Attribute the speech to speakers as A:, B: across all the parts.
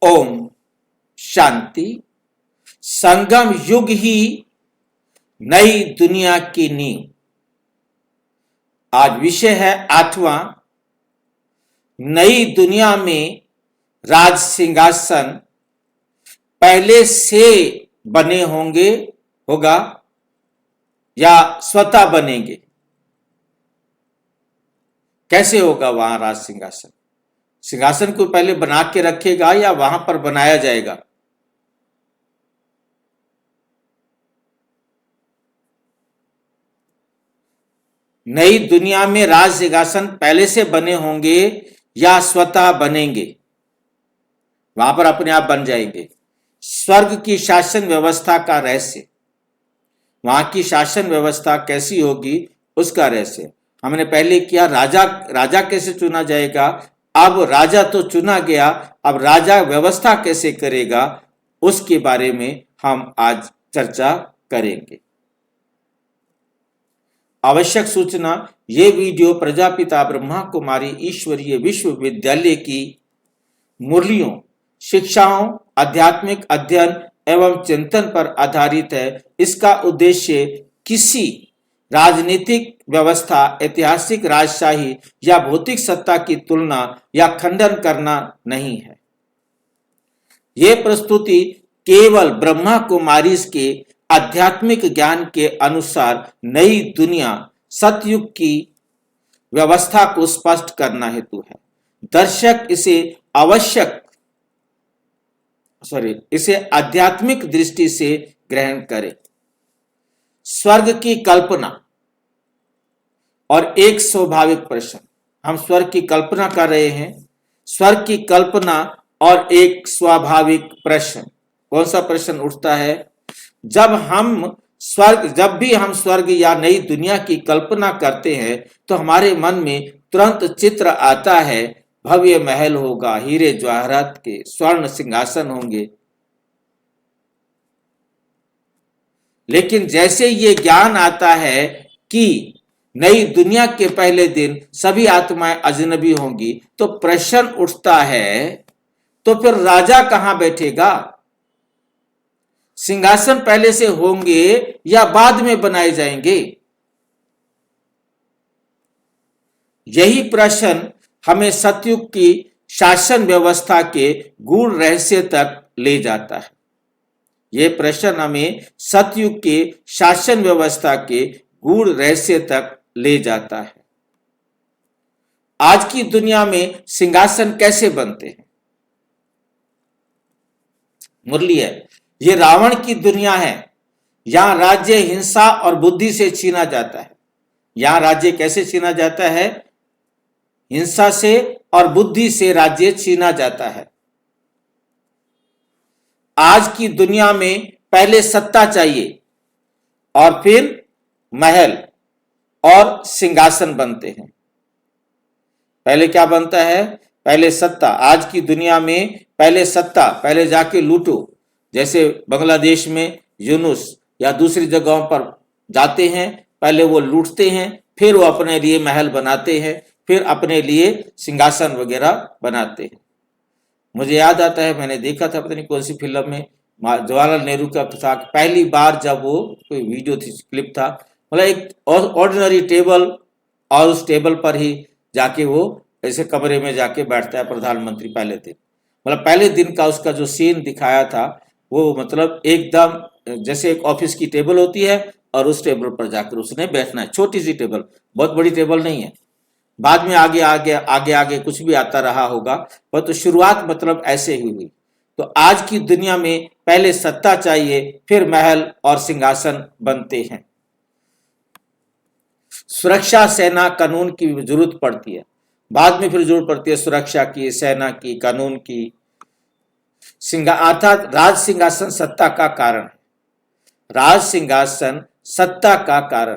A: ओम शांति। संगम युग ही नई दुनिया की नींव। आज विषय है 8वां, नई दुनिया में राज सिंहासन पहले से बने होगा या स्वतः बनेंगे। कैसे होगा वहां राज सिंहासन? सिंहासन को पहले बना के रखेगा या वहां पर बनाया जाएगा? नई दुनिया में राज सिंहासन पहले से बने होंगे या स्वतः बनेंगे? वहां पर अपने आप बन जाएंगे। स्वर्ग की शासन व्यवस्था का रहस्य, वहां की शासन व्यवस्था कैसी होगी उसका रहस्य हमने पहले किया। राजा कैसे चुना जाएगा? अब राजा तो चुना गया, अब राजा व्यवस्था कैसे करेगा उसके बारे में हम आज चर्चा करेंगे। आवश्यक सूचना, ये वीडियो प्रजापिता ब्रह्मा कुमारी ईश्वरीय विश्वविद्यालय की मुरलियों, शिक्षाओं, आध्यात्मिक अध्ययन एवं चिंतन पर आधारित है। इसका उद्देश्य किसी राजनीतिक व्यवस्था, ऐतिहासिक राजशाही या भौतिक सत्ता की तुलना या खंडन करना नहीं है। यह प्रस्तुति केवल ब्रह्मा कुमारी के आध्यात्मिक ज्ञान के अनुसार नई दुनिया सतयुग की व्यवस्था को स्पष्ट करना हेतु है। दर्शक इसे आध्यात्मिक दृष्टि से ग्रहण करें। स्वर्ग की कल्पना और एक स्वाभाविक प्रश्न। हम स्वर्ग की कल्पना कर रहे हैं। स्वर्ग की कल्पना और एक स्वाभाविक प्रश्न। कौन सा प्रश्न उठता है? जब भी हम स्वर्ग या नई दुनिया की कल्पना करते हैं तो हमारे मन में तुरंत चित्र आता है, भव्य महल होगा, हीरे जवाहरात के स्वर्ण सिंहासन होंगे। लेकिन जैसे ये ज्ञान आता है कि नई दुनिया के पहले दिन सभी आत्माएं अजनबी होंगी, तो प्रश्न उठता है, तो फिर राजा कहां बैठेगा? सिंहासन पहले से होंगे या बाद में बनाए जाएंगे? यही प्रश्न हमें सतयुग की शासन व्यवस्था के गूढ़ रहस्य तक ले जाता है। यह प्रश्न हमें सतयुग के शासन व्यवस्था के गूढ़ रहस्य तक ले जाता है। आज की दुनिया में सिंहासन कैसे बनते हैं? मुरली है, ये रावण की दुनिया है। यहां राज्य हिंसा और बुद्धि से छीना जाता है। यहां राज्य कैसे छीना जाता है? हिंसा से और बुद्धि से राज्य छीना जाता है। आज की दुनिया में पहले सत्ता चाहिए और फिर महल और सिंहासन बनते हैं। पहले क्या बनता है? पहले सत्ता। आज की दुनिया में पहले सत्ता, पहले जाके लूटो। जैसे बांग्लादेश में यूनुस या दूसरी जगहों पर जाते हैं, पहले वो लूटते हैं, फिर वो अपने लिए महल बनाते हैं, फिर अपने लिए सिंहासन वगैरह बनाते हैं। मुझे याद आता है, मैंने देखा था पता नहीं कौन सी फिल्म में, जवाहरलाल नेहरू का था, पहली बार जब वो कोई वीडियो थी, क्लिप था, मतलब एक ऑर्डिनरी टेबल और उस टेबल पर ही जाके वो ऐसे कमरे में जाके बैठता है प्रधानमंत्री पहले दिन। मतलब पहले दिन का उसका जो सीन दिखाया था वो मतलब एकदम जैसे एक ऑफिस की टेबल होती है और उस टेबल पर जाकर उसने बैठना है। छोटी सी टेबल, बहुत बड़ी टेबल नहीं है। बाद में आगे कुछ भी आता रहा होगा, पर तो शुरुआत मतलब ऐसे ही हुई। तो आज की दुनिया में पहले सत्ता चाहिए, फिर महल और सिंहासन बनते हैं। सुरक्षा, सेना, कानून की जरूरत पड़ती है। बाद में फिर जरूरत पड़ती है सुरक्षा की, सेना की, कानून की। अर्थात राज सिंहासन सत्ता का कारण है। राज सिंहासन सत्ता का कारण,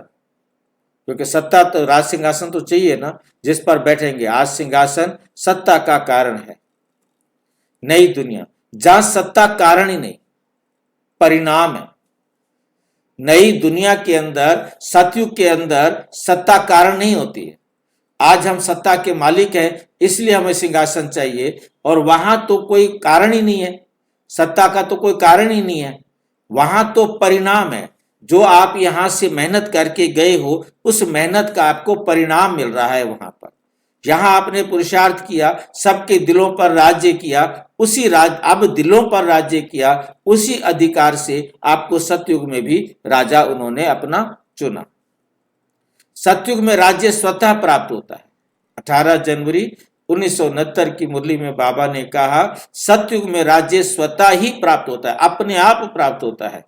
A: क्योंकि सत्ता तो राज सिंहासन तो चाहिए ना जिस पर बैठेंगे। आज सिंहासन सत्ता का कारण है। नई दुनिया जहां सत्ता कारण ही नहीं, परिणाम है। नई दुनिया के अंदर, सतयुग के अंदर सत्ता कारण नहीं होती है। आज हम सत्ता के मालिक हैं इसलिए हमें सिंहासन चाहिए, और वहां तो कोई कारण ही नहीं है, सत्ता का तो कोई कारण ही नहीं है, वहां तो परिणाम है। जो आप यहां से मेहनत करके गए हो उस मेहनत का आपको परिणाम मिल रहा है वहां पर। जहां आपने पुरुषार्थ किया, सबके दिलों पर राज्य किया, उसी अब दिलों पर राज्य किया, उसी अधिकार से आपको सतयुग में भी राजा उन्होंने अपना चुना। सतयुग में राज्य स्वतः प्राप्त होता है। 18 जनवरी 1969 की मुरली में बाबा ने कहा, सतयुग में राज्य स्वतः ही प्राप्त होता है, अपने आप प्राप्त होता है।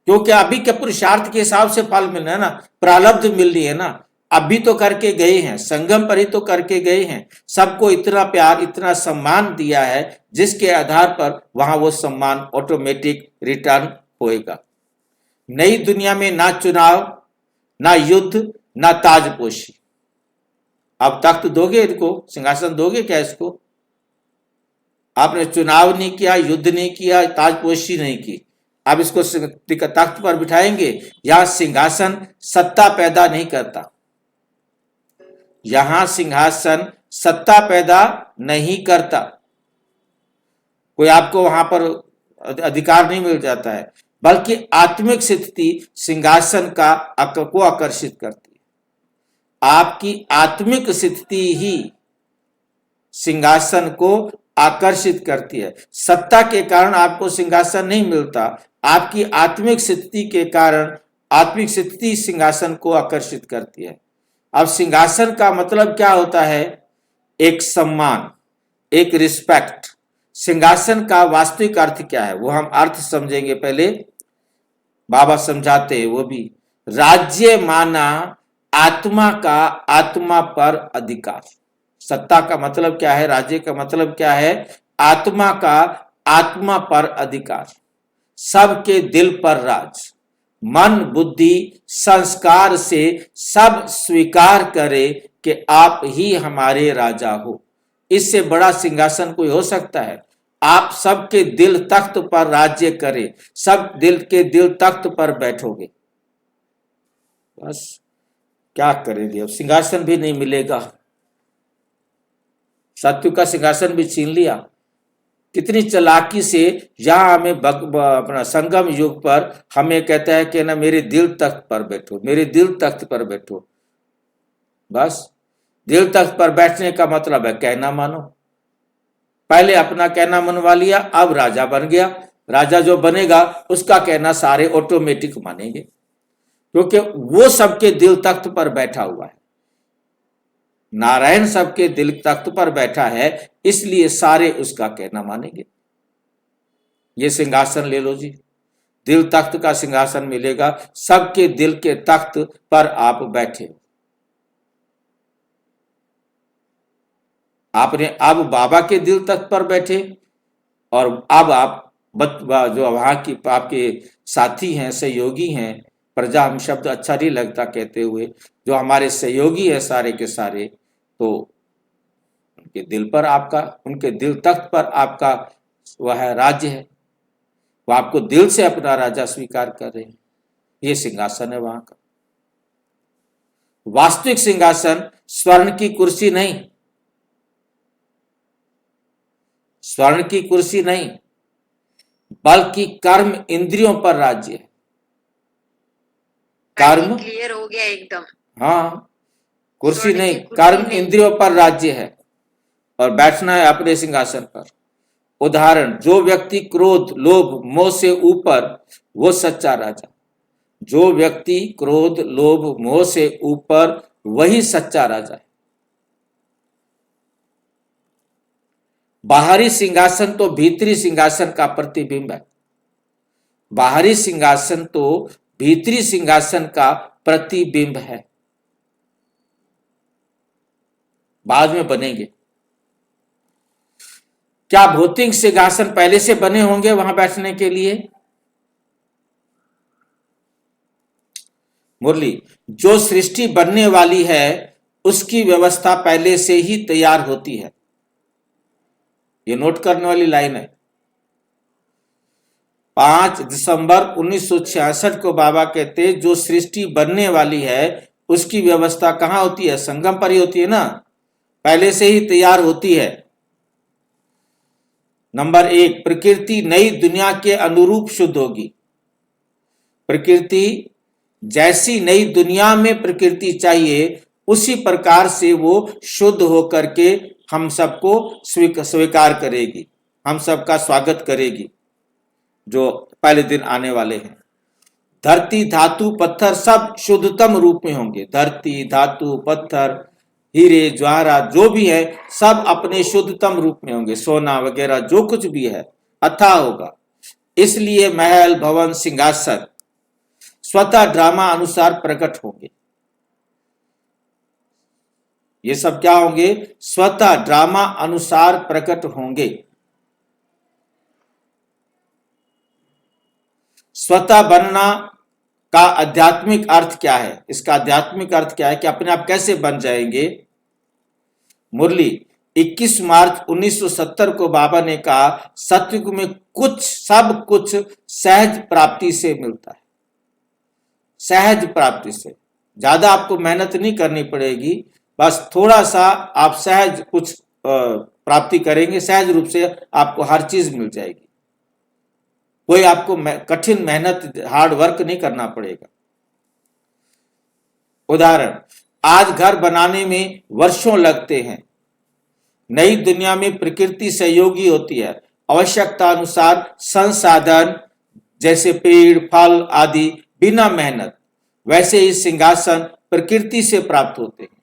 A: क्योंकि अभी के पुरुषार्थ के हिसाब से फल मिलना है ना, प्रारब्ध मिल रही है ना, अभी तो करके गए हैं, संगम पर ही तो करके गए हैं, सबको इतना प्यार इतना सम्मान दिया है जिसके आधार पर वहां वो सम्मान ऑटोमेटिक रिटर्न होएगा। नई दुनिया में ना चुनाव, ना युद्ध, ना ताजपोशी। अब तख्त दोगे इनको, सिंहासन दोगे क्या इसको? आपने चुनाव नहीं किया, युद्ध नहीं किया, ताजपोशी नहीं की, अब इसको तख्त पर बिठाएंगे? यहां सिंहासन सत्ता पैदा नहीं करता, यहां सिंहासन सत्ता पैदा नहीं करता, कोई आपको वहां पर अधिकार नहीं मिल जाता है, बल्कि आत्मिक स्थिति सिंहासन को आकर्षित करती है। आपकी आत्मिक स्थिति ही सिंहासन को आकर्षित करती है। सत्ता के कारण आपको सिंहासन नहीं मिलता, आपकी आत्मिक स्थिति के कारण आत्मिक स्थिति सिंहासन को आकर्षित करती है। अब सिंहासन का मतलब क्या होता है? एक सम्मान, एक रिस्पेक्ट। सिंहासन का वास्तविक अर्थ क्या है वो हम अर्थ समझेंगे, पहले बाबा समझाते हैं वो भी। राज्य माना आत्मा का आत्मा पर अधिकार। सत्ता का मतलब क्या है, राज्य का मतलब क्या है? आत्मा का आत्मा पर अधिकार, सबके दिल पर राज। मन बुद्धि संस्कार से सब स्वीकार करे कि आप ही हमारे राजा हो। इससे बड़ा सिंहासन कोई हो सकता है? आप सबके दिल तख्त पर राज्य करे, सब दिल के दिल तख्त पर बैठोगे, बस क्या करेंगे? अब सिंहासन भी नहीं मिलेगा, सत्य का सिंहासन भी छीन लिया। कितनी चालाकी से यहां हमें अपना संगम युग पर हमें कहता है कि ना मेरे दिल तख्त पर बैठो, मेरे दिल तख्त पर बैठो। बस दिल तख्त पर बैठने का मतलब है कहना मानो। पहले अपना कहना मनवा लिया, अब राजा बन गया। राजा जो बनेगा उसका कहना सारे ऑटोमेटिक मानेंगे, क्योंकि वो सबके दिल तख्त पर बैठा हुआ है। नारायण सबके दिल तख्त पर बैठा है, इसलिए सारे उसका कहना मानेंगे। ये सिंहासन ले लो जी, दिल तख्त का सिंहासन मिलेगा, सबके दिल के तख्त पर आप बैठे हो। आपने अब बाबा के दिल तख्त पर बैठे, और अब आप जो वहां की आपके साथी हैं, सहयोगी हैं, प्रजा हम शब्द अच्छा नहीं लगता कहते हुए, जो हमारे सहयोगी है सारे के सारे, तो उनके दिल पर आपका, उनके दिल तख्त पर आपका वह राज्य है, वो आपको दिल से अपना राजा स्वीकार कर रहे हैं। ये सिंहासन है वहां का। वास्तविक सिंहासन स्वर्ण की कुर्सी नहीं, स्वर्ण की कुर्सी नहीं, बल्कि कर्म इंद्रियों पर राज्य है। कर्म
B: क्लियर हो गया एकदम।
A: हाँ, कुर्सी नहीं, कर्म इंद्रियों पर राज्य है, और बैठना है अपने सिंहासन पर। उदाहरण, जो व्यक्ति क्रोध लोभ मोह से ऊपर, वो सच्चा राजा। जो व्यक्ति क्रोध लोभ मोह से ऊपर, वही सच्चा राजा है। बाहरी सिंहासन तो भीतरी सिंहासन का प्रतिबिंब है। बाहरी सिंहासन तो भीतरी सिंहासन का प्रतिबिंब है, बाद में बनेंगे। क्या भौतिक सिंहासन पहले से बने होंगे वहां बैठने के लिए? मुरली, जो सृष्टि बनने वाली है उसकी व्यवस्था पहले से ही तैयार होती है। ये नोट करने वाली लाइन है। 5 दिसंबर 1966 को बाबा कहते, जो सृष्टि बनने वाली है उसकी व्यवस्था कहां होती है? संगम पर ही होती है ना, पहले से ही तैयार होती है। नंबर 1, प्रकृति नई दुनिया के अनुरूप शुद्ध होगी। प्रकृति जैसी नई दुनिया में प्रकृति चाहिए उसी प्रकार से वो शुद्ध होकर के हम सबको स्वीकार करेगी, हम सबका स्वागत करेगी जो पहले दिन आने वाले हैं। धरती, धातु, पत्थर सब शुद्धतम रूप में होंगे। धरती, धातु, पत्थर, हीरे, जवाहरात जो भी है सब अपने शुद्धतम रूप में होंगे। सोना वगैरह जो कुछ भी है अथाह होगा। इसलिए महल, भवन, सिंहासन स्वतः ड्रामा अनुसार प्रकट होंगे। ये सब क्या होंगे? स्वतः ड्रामा अनुसार प्रकट होंगे। स्वतः बनना का आध्यात्मिक अर्थ क्या है? इसका आध्यात्मिक अर्थ क्या है कि अपने आप कैसे बन जाएंगे? मुरली, 21 मार्च 1970 को बाबा ने कहा, सतयुग में सब कुछ सहज प्राप्ति से मिलता है। सहज प्राप्ति से, ज्यादा आपको मेहनत नहीं करनी पड़ेगी, बस थोड़ा सा आप सहज कुछ प्राप्ति करेंगे, सहज रूप से आपको हर चीज मिल जाएगी। कोई आपको कठिन मेहनत, हार्ड वर्क नहीं करना पड़ेगा। उदाहरण, आज घर बनाने में वर्षों लगते हैं। नई दुनिया में प्रकृति सहयोगी होती है। आवश्यकता अनुसार संसाधन जैसे पेड़, फल आदि बिना मेहनत, वैसे ही सिंहासन प्रकृति से प्राप्त होते हैं।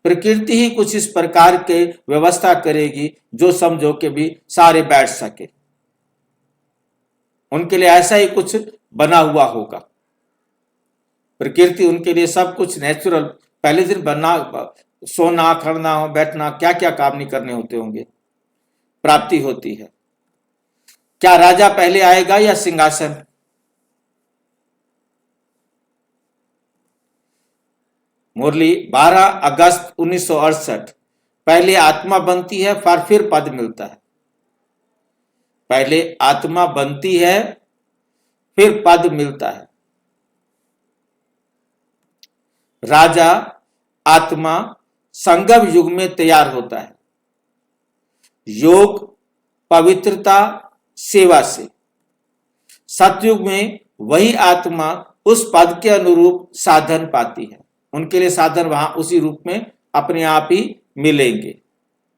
A: प्रकृति ही कुछ इस प्रकार के व्यवस्था करेगी जो समझो कि भी सारे बैठ सके। उनके लिए ऐसा ही कुछ बना हुआ होगा। प्रकृति उनके लिए सब कुछ नेचुरल, पहले दिन बनना, सोना, खड़ना, बैठना, क्या क्या काम नहीं करने होते होंगे, प्राप्ति होती है। क्या राजा पहले आएगा या सिंहासन? मुरली, 12 अगस्त 1968, पहले आत्मा बनती है फिर पद मिलता है। पहले आत्मा बनती है फिर पद मिलता है। राजा आत्मा संगम युग में तैयार होता है, योग, पवित्रता, सेवा से। सतयुग में वही आत्मा उस पद के अनुरूप साधन पाती है। उनके लिए साधन वहां उसी रूप में अपने आप ही मिलेंगे।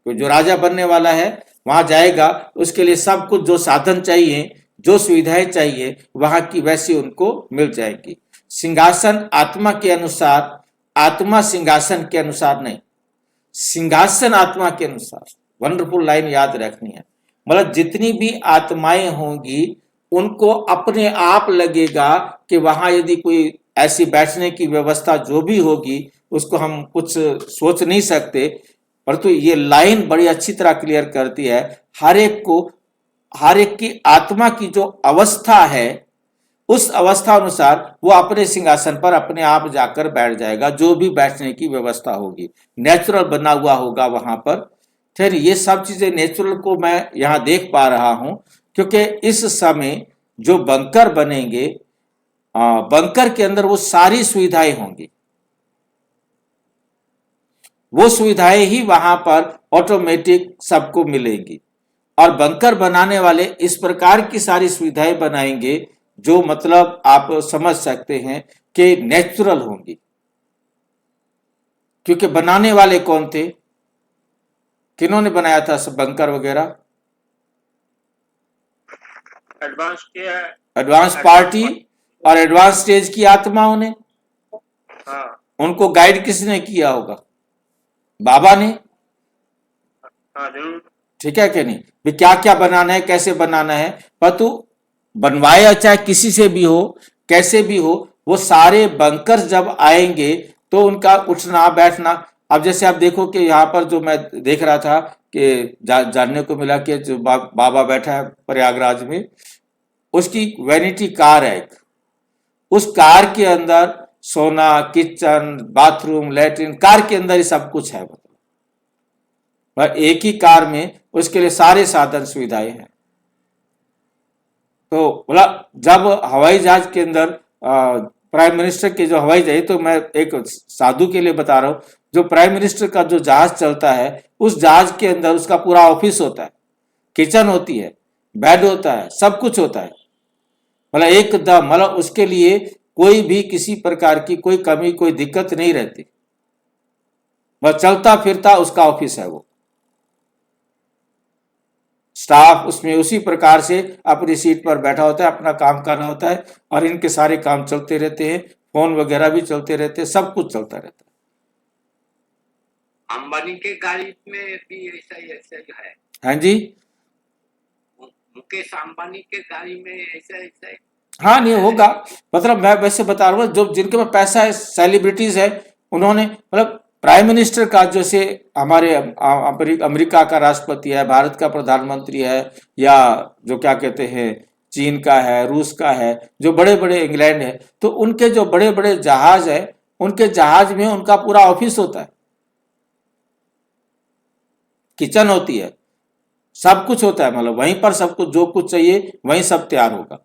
A: तो जो राजा बनने वाला है वहां जाएगा, उसके लिए सब कुछ जो साधन चाहिए, जो सुविधाएं चाहिए, वहां की वैसी उनको मिल जाएगी। सिंहासन आत्मा के अनुसार, आत्मा सिंहासन के अनुसार नहीं, सिंहासन आत्मा के अनुसार। वंडरफुल लाइन याद रखनी है। मतलब जितनी भी आत्माएं होंगी उनको अपने आप लगेगा कि वहां यदि कोई ऐसी बैठने की व्यवस्था जो भी होगी उसको हम कुछ सोच नहीं सकते, परंतु ये लाइन बड़ी अच्छी तरह क्लियर करती है। हर एक की आत्मा की जो अवस्था है उस अवस्था अनुसार वो अपने सिंहासन पर अपने आप जाकर बैठ जाएगा। जो भी बैठने की व्यवस्था होगी नेचुरल बना हुआ होगा वहां पर। फिर ये सब चीजें नेचुरल को मैं यहां देख पा रहा हूं क्योंकि इस समय जो बंकर बनेंगे, बंकर के अंदर वो सारी सुविधाएं होंगी। वो सुविधाएं ही वहां पर ऑटोमेटिक सबको मिलेंगी और बंकर बनाने वाले इस प्रकार की सारी सुविधाएं बनाएंगे जो मतलब आप समझ सकते हैं कि नेचुरल होंगी। क्योंकि बनाने वाले कौन थे? किन्होंने बनाया था सब बंकर वगैरह? एडवांस पार्टी और एडवांस स्टेज की आत्माओं ने। उनको गाइड किसने किया होगा? बाबा ने। ठीक है कि नहीं? भी क्या क्या बनाना है, कैसे बनाना है, परंतु बनवाया चाहे किसी से भी हो, कैसे भी हो, वो सारे बंकर जब आएंगे तो उनका उठना बैठना। अब जैसे आप देखो कि यहाँ पर जो मैं देख रहा था कि जानने को मिला कि जो बाबा बैठा है प्रयागराज में, उसकी वैनिटी कार है एक। उस कार के अंदर सोना, किचन, बाथरूम, लैट्रिन, कार के अंदर ही सब कुछ है। मतलब एक ही कार में उसके लिए सारे साधन सुविधाएं हैं। तो बोला जब हवाई जहाज के अंदर प्राइम मिनिस्टर के जो हवाई जहाज, तो मैं एक साधु के लिए बता रहा हूं, जो प्राइम मिनिस्टर का जो जहाज चलता है उस जहाज के अंदर उसका पूरा ऑफिस होता है। किचन होती है, बेड होता है, सब कुछ होता है। मतलब एकदम, मतलब उसके लिए कोई भी किसी प्रकार की कोई कमी कोई दिक्कत नहीं रहती। वह चलता फिरता उसका ऑफिस है, वो स्टाफ उसमें उसी प्रकार से अपनी सीट पर बैठा होता है, अपना काम कर रहा होता है, और इनके सारे काम चलते रहते हैं, फोन वगैरह भी चलते रहते हैं, सब कुछ चलता रहता
B: अंबानी के गाड़ी में भी ऐसा ही है।
A: है। हाँ जी,
B: मुकेश अंबानी के गाड़ी में ऐसा ऐसा
A: हाँ नहीं होगा। मतलब मैं वैसे बता रहा हूँ, जो जिनके पास पैसा है, सेलिब्रिटीज है, उन्होंने मतलब प्राइम मिनिस्टर का, जैसे हमारे अमेरिका का राष्ट्रपति है, भारत का प्रधानमंत्री है, या जो क्या कहते हैं चीन का है, रूस का है, जो बड़े बड़े इंग्लैंड है, तो उनके जो बड़े बड़े जहाज है, उनके जहाज में उनका पूरा ऑफिस होता है, किचन होती है, सब कुछ होता है। मतलब वहीं पर सब कुछ, जो कुछ चाहिए वहीं सब तैयार होगा,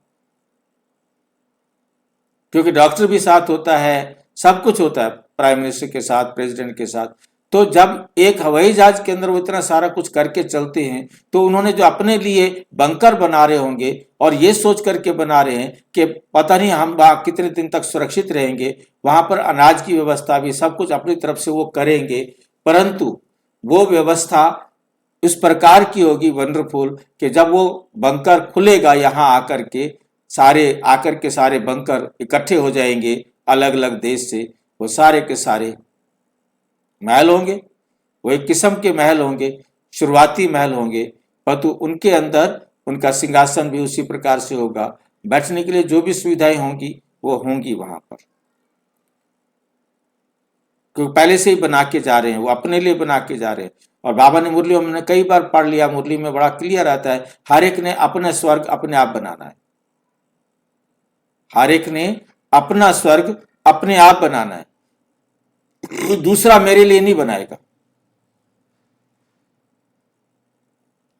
A: क्योंकि डॉक्टर भी साथ होता है, सब कुछ होता है प्राइम मिनिस्टर के साथ, प्रेसिडेंट के साथ। तो जब एक हवाई जहाज के अंदर वो इतना सारा कुछ करके चलते हैं, तो उन्होंने जो अपने लिए बंकर बना रहे होंगे, और ये सोच करके बना रहे हैं कि पता नहीं हम वहां कितने दिन तक सुरक्षित रहेंगे, वहां पर अनाज की व्यवस्था भी सब कुछ अपनी तरफ से वो करेंगे, परंतु वो व्यवस्था इस प्रकार की होगी वंडरफुल, कि जब वो बंकर खुलेगा यहाँ आकर के सारे बंकर इकट्ठे हो जाएंगे अलग अलग देश से, वो सारे के सारे महल होंगे, वो एक किस्म के महल होंगे, शुरुआती महल होंगे, परंतु उनके अंदर उनका सिंहासन भी उसी प्रकार से होगा, बैठने के लिए जो भी सुविधाएं होंगी वो होंगी वहां पर, क्योंकि पहले से ही बना के जा रहे हैं, वो अपने लिए बना के जा रहे हैं। और बाबा ने मुरली, हमने कई बार पढ़ लिया, मुरली में बड़ा क्लियर आता है, हर एक ने अपना स्वर्ग अपने आप बनाना है, हर एक ने अपना स्वर्ग अपने आप बनाना है, दूसरा मेरे लिए नहीं बनाएगा।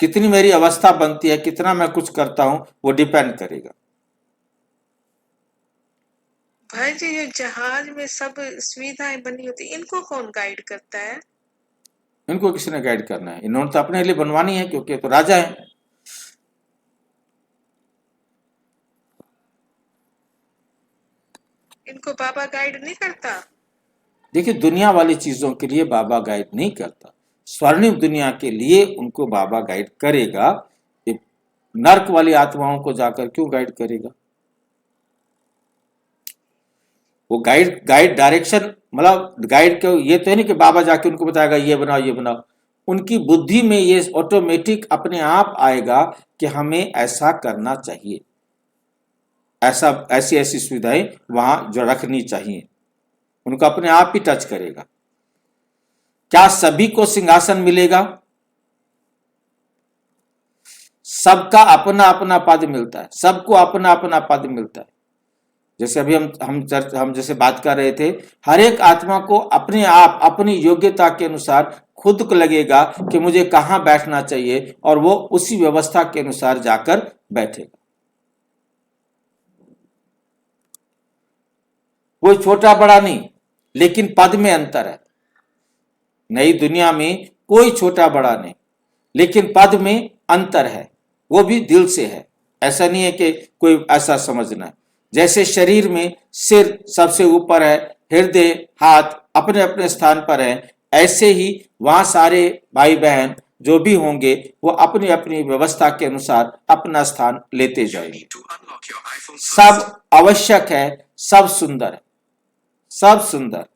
A: कितनी मेरी अवस्था बनती है, कितना मैं कुछ करता हूं, वो डिपेंड करेगा।
C: भाई जी, ये जहाज में सब सुविधाएं बनी होती, इनको कौन गाइड करता है?
A: इनको किसने गाइड करना है? इन्होंने तो अपने लिए बनवानी है, क्योंकि तो राजा है।
C: इनको बाबा गाइड नहीं करता?
A: देखिए, दुनिया वाली चीजों के लिए बाबा गाइड नहीं करता, स्वर्णिम दुनिया के लिए उनको बाबा गाइड करेगा। ये नर्क वाली आत्माओं को जाकर क्यों गाइड करेगा? वो गाइड डायरेक्शन, मतलब गाइड के ये तो है नहीं कि बाबा जाके उनको बताएगा ये बनाओ ये बनाओ, उनकी बुद्धि में ये ऑटोमेटिक अपने आप आएगा कि हमें ऐसा करना चाहिए, ऐसा ऐसी ऐसी सुविधाएं वहां जो रखनी चाहिए, उनको अपने आप ही टच करेगा। क्या सभी को सिंहासन मिलेगा? सबका अपना अपना पद मिलता है, सबको अपना अपना पद मिलता है। जैसे अभी हम जैसे बात कर रहे थे, हर एक आत्मा को अपने आप अपनी योग्यता के अनुसार खुद को लगेगा कि मुझे कहां बैठना चाहिए, और वो उसी व्यवस्था के अनुसार जाकर बैठेगा। कोई छोटा बड़ा नहीं, लेकिन पद में अंतर है। नई दुनिया में कोई छोटा बड़ा नहीं, लेकिन पद में अंतर है, वो भी दिल से है। ऐसा नहीं है कि कोई ऐसा समझना है, जैसे शरीर में सिर सबसे ऊपर है, हृदय हाथ अपने अपने स्थान पर है, ऐसे ही वहां सारे भाई बहन जो भी होंगे वो अपनी अपनी व्यवस्था के अनुसार अपना स्थान लेते जाएंगे। सब आवश्यक है, सब सुंदर है, सब सुंदर।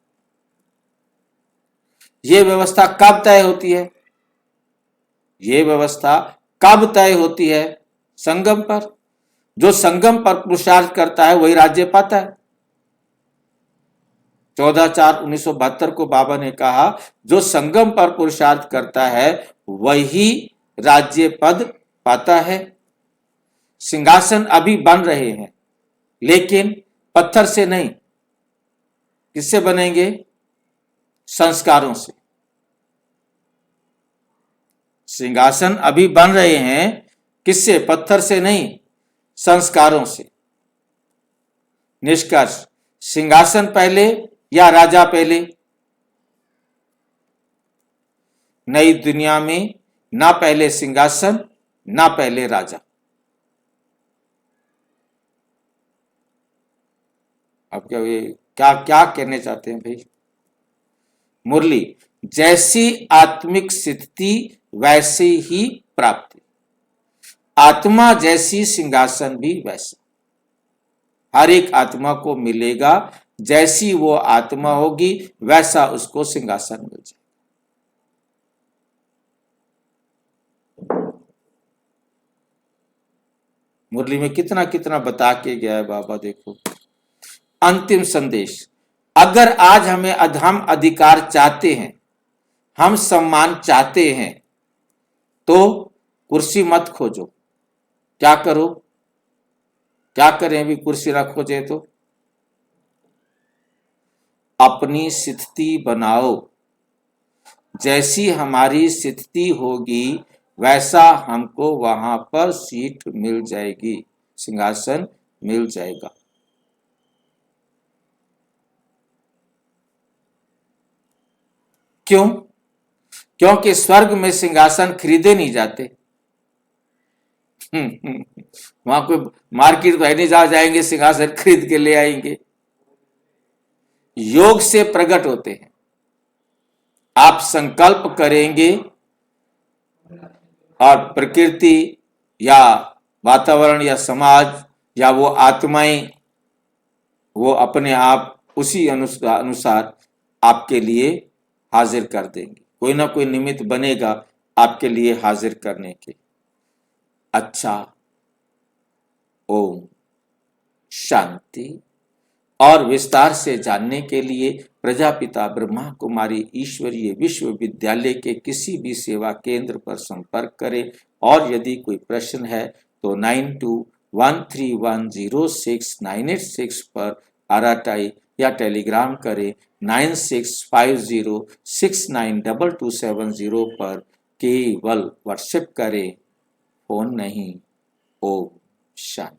A: ये व्यवस्था कब तय होती है? ये व्यवस्था कब तय होती है? संगम पर। जो संगम पर पुरुषार्थ करता है वही राज्य पाता है। 14/4/1972 को बाबा ने कहा, जो संगम पर पुरुषार्थ करता है वही राज्य पद पाता है। सिंहासन अभी बन रहे हैं, लेकिन पत्थर से नहीं। किससे बनेंगे? संस्कारों से। सिंहासन अभी बन रहे हैं, किससे? पत्थर से नहीं, संस्कारों से। निष्कर्ष, सिंहासन पहले या राजा पहले? नई दुनिया में ना पहले सिंहासन ना पहले राजा। अब क्या क्या कहने चाहते हैं भाई? मुरली, जैसी आत्मिक स्थिति वैसी ही प्राप्ति, आत्मा जैसी सिंहासन भी वैसा। हर एक आत्मा को मिलेगा, जैसी वो आत्मा होगी वैसा उसको सिंहासन मिल जाएगा। मुरली में कितना कितना बता के गया है बाबा। देखो अंतिम संदेश, अगर आज हम अधिकार चाहते हैं, हम सम्मान चाहते हैं, तो कुर्सी मत खोजो। क्या करो? क्या करें? अभी कुर्सी ना खोजे तो अपनी स्थिति बनाओ। जैसी हमारी स्थिति होगी वैसा हमको वहां पर सीट मिल जाएगी, सिंहासन मिल जाएगा। क्यों? क्योंकि स्वर्ग में सिंहासन खरीदे नहीं जाते। वहां कोई मार्केट तो है नहीं, जहां जाएंगे सिंहासन खरीद के ले आएंगे। योग से प्रकट होते हैं। आप संकल्प करेंगे और प्रकृति या वातावरण या समाज या वो आत्माएं वो अपने आप उसी अनुसार आपके लिए हाजिर कर देंगे। कोई ना कोई निमित्त बनेगा आपके लिए हाजिर करने के। अच्छा, ओम शांति। और विस्तार से जानने के लिए प्रजापिता ब्रह्मा कुमारी ईश्वरीय विश्वविद्यालय के किसी भी सेवा केंद्र पर संपर्क करें। और यदि कोई प्रश्न है तो 9213106986 पर आरटीआई या टेलीग्राम करें। 9650692270 पर केवल व्हाट्सएप करें, फोन नहीं। ओम शांति।